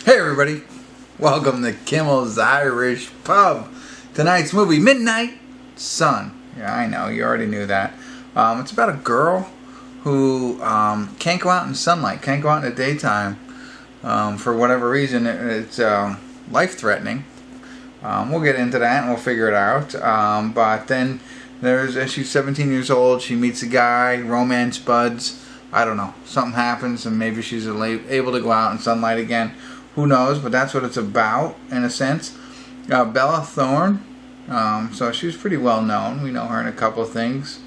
Hey everybody, welcome to Kimmel's Irish Pub. Tonight's movie, Midnight Sun. Yeah, I know, you already knew that. It's about a girl who can't go out in sunlight, can't go out in the daytime. For whatever reason, it's life-threatening. We'll get into that and we'll figure it out. But then she's 17 years old, she meets a guy, romance buds. I don't know, something happens and maybe she's able to go out in sunlight again. Who knows, but that's what it's about, in a sense. Bella Thorne, so she's pretty well known. We know her in a couple of things.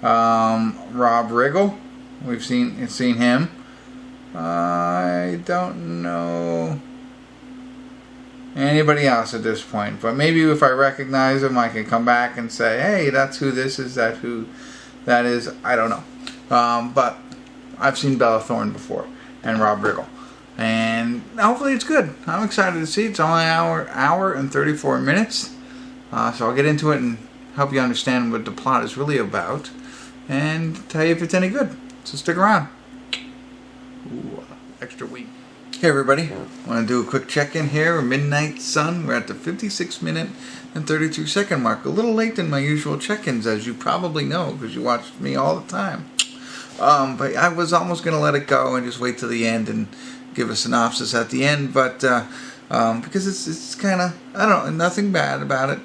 Rob Riggle, we've seen him. I don't know anybody else at this point, but maybe if I recognize him, I can come back and say, hey, that's who this is, that's who that is. I don't know. But I've seen Bella Thorne before, and Rob Riggle. And hopefully it's good. I'm excited to see it. It's only an hour and 34 minutes. So I'll get into it and help you understand what the plot is really about. And tell you if it's any good. So stick around. Ooh, extra week. Hey everybody. I want to do a quick check-in here. Midnight Sun. We're at the 56-minute and 32-second mark. A little late than my usual check-ins, as you probably know, because you watch me all the time. But I was almost going to let it go and just wait till the end and give a synopsis at the end, but because it's kind of, I don't know, nothing bad about it.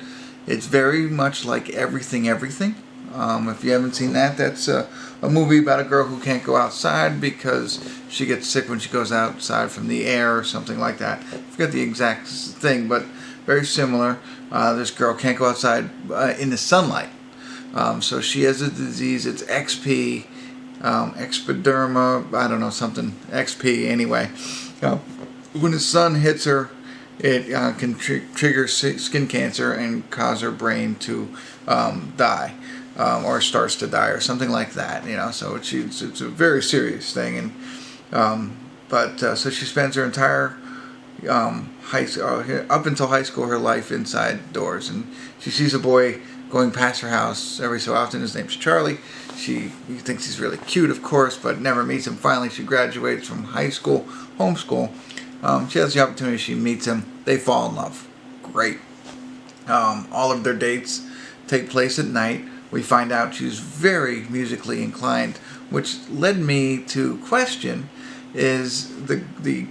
It's very much like Everything. If you haven't seen that, that's a movie about a girl who can't go outside because she gets sick when she goes outside from the air or something like that. I forget the exact thing, but very similar. This girl can't go outside in the sunlight. So she has a disease, it's XP, expiderma, I don't know, something, XP anyway. When the sun hits her, it can trigger skin cancer and cause her brain to die, or starts to die, or something like that. So it's a very serious thing, and so she spends her entire up until high school, her life inside doors, and she sees a boy going past her house every so often. His name's Charlie. She thinks he's really cute, of course, but never meets him. Finally, she graduates from high school, homeschool. She has the opportunity. She meets him. They fall in love. Great. All of their dates take place at night. We find out she's very musically inclined, which led me to question: is the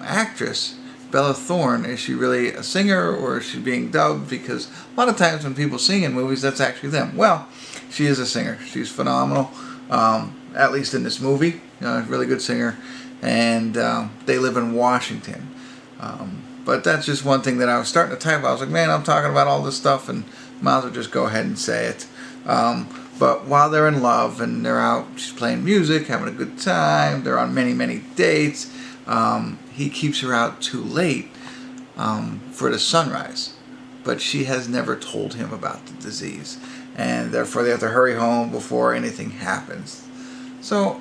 actress Bella Thorne, is she really a singer, or is she being dubbed? Because a lot of times when people sing in movies, that's actually them. Well, she is a singer. She's phenomenal, at least in this movie. Really good singer. And they live in Washington. But that's just one thing that I was starting to type. I was like, man, I'm talking about all this stuff, and might as well just go ahead and say it. But while they're in love and they're out, she's playing music, having a good time. They're on many, many dates. He keeps her out too late for the sunrise, but she has never told him about the disease, and therefore they have to hurry home before anything happens. So,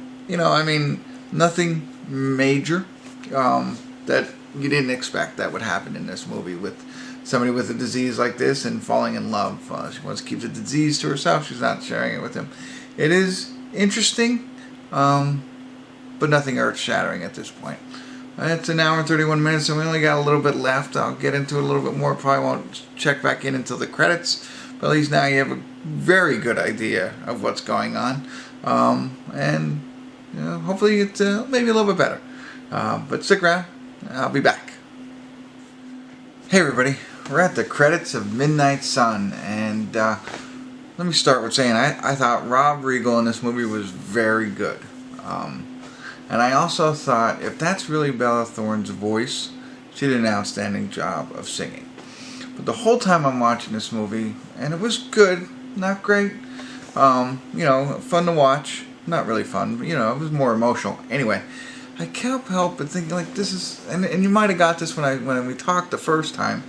nothing major that you didn't expect that would happen in this movie with somebody with a disease like this and falling in love. She wants to keep the disease to herself. She's not sharing it with him. It is interesting, but nothing earth-shattering at this point. It's an hour and 31 minutes, and we only got a little bit left. I'll get into it a little bit more. Probably won't check back in until the credits, but at least now you have a very good idea of what's going on, and hopefully it's maybe a little bit better. But stick around. I'll be back. Hey everybody, we're at the credits of Midnight Sun, and let me start with saying I thought Rob Riggle in this movie was very good. And I also thought, if that's really Bella Thorne's voice, she did an outstanding job of singing. But the whole time I'm watching this movie, and it was good, not great, fun to watch. Not really fun, but, it was more emotional. Anyway, I can't help but thinking, like, this is, and you might have got this when we talked the first time,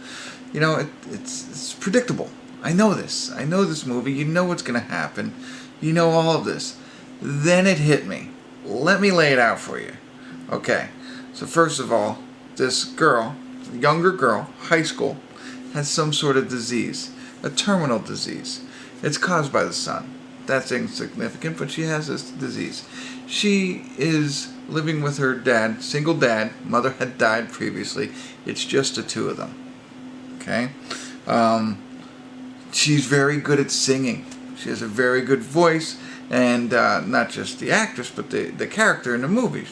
it's predictable. I know this. I know this movie. You know what's going to happen. You know all of this. Then it hit me. Let me lay it out for you. Okay, so first of all, this girl, younger girl, high school, has some sort of disease, a terminal disease. It's caused by the sun. That's insignificant, but she has this disease. She is living with her dad, single dad. Mother had died previously. It's just the two of them. Okay? She's very good at singing. She has a very good voice, and not just the actress, but the character in the movie.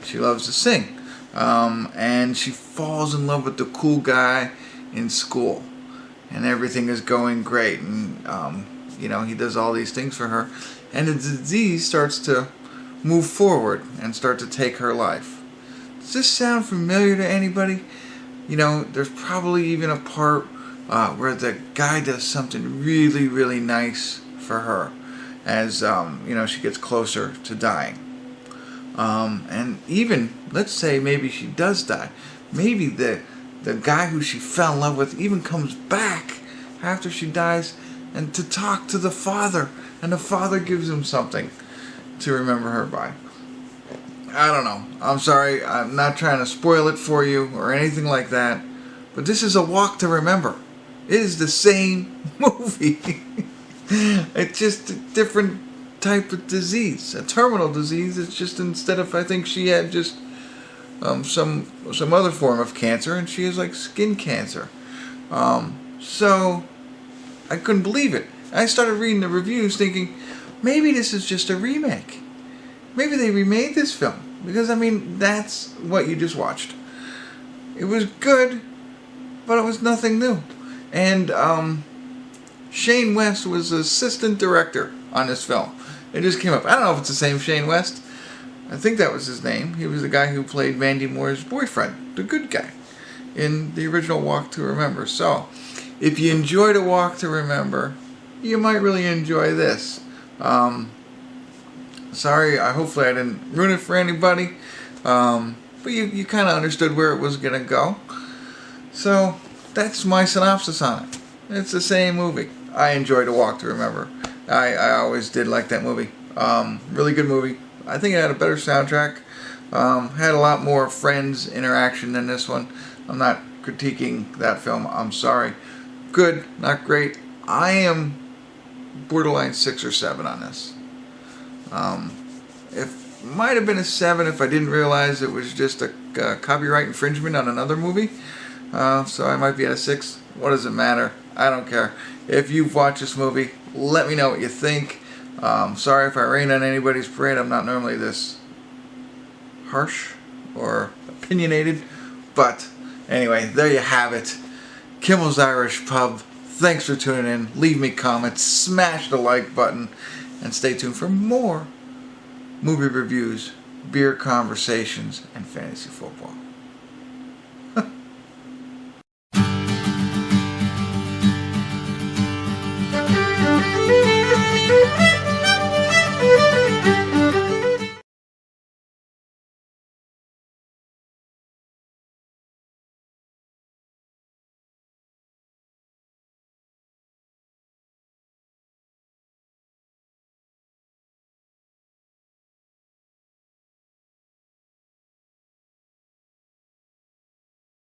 She loves to sing. And she falls in love with the cool guy in school. And everything is going great. And, he does all these things for her. And the disease starts to move forward and start to take her life. Does this sound familiar to anybody? There's probably even a part where the guy does something really, really nice for her as, she gets closer to dying. And even, let's say maybe she does die. Maybe the guy who she fell in love with even comes back after she dies and to talk to the father. And the father gives him something to remember her by. I don't know. I'm sorry. I'm not trying to spoil it for you or anything like that. But this is A Walk to Remember. It is the same movie. It's just a different type of disease. A terminal disease. It's just instead of, I think she had just some other form of cancer, and she has like skin cancer. So I couldn't believe it. I started reading the reviews thinking, maybe this is just a remake. Maybe they remade this film. Because, that's what you just watched. It was good, but it was nothing new. And Shane West was assistant director on this film. It just came up. I don't know if it's the same Shane West. I think that was his name. He was the guy who played Mandy Moore's boyfriend, the good guy, in the original Walk to Remember. So, if you enjoyed A Walk to Remember, you might really enjoy this. Sorry, hopefully I didn't ruin it for anybody. But you kind of understood where it was going to go. So, that's my synopsis on it. It's the same movie. I enjoyed A Walk to Remember. I always did like that movie. Really good movie. I think it had a better soundtrack. Had a lot more friends interaction than this one. I'm not critiquing that film. I'm sorry. Good, not great. I am borderline 6 or 7 on this. It might have been a 7 if I didn't realize it was just a copyright infringement on another movie. So I might be at a 6. What does it matter? I don't care. If you've watched this movie, let me know what you think. Sorry if I rain on anybody's parade. I'm not normally this harsh or opinionated. But anyway, there you have it. Kimmel's Irish Pub. Thanks for tuning in. Leave me comments. Smash the like button. And stay tuned for more movie reviews, beer conversations, and fantasy football.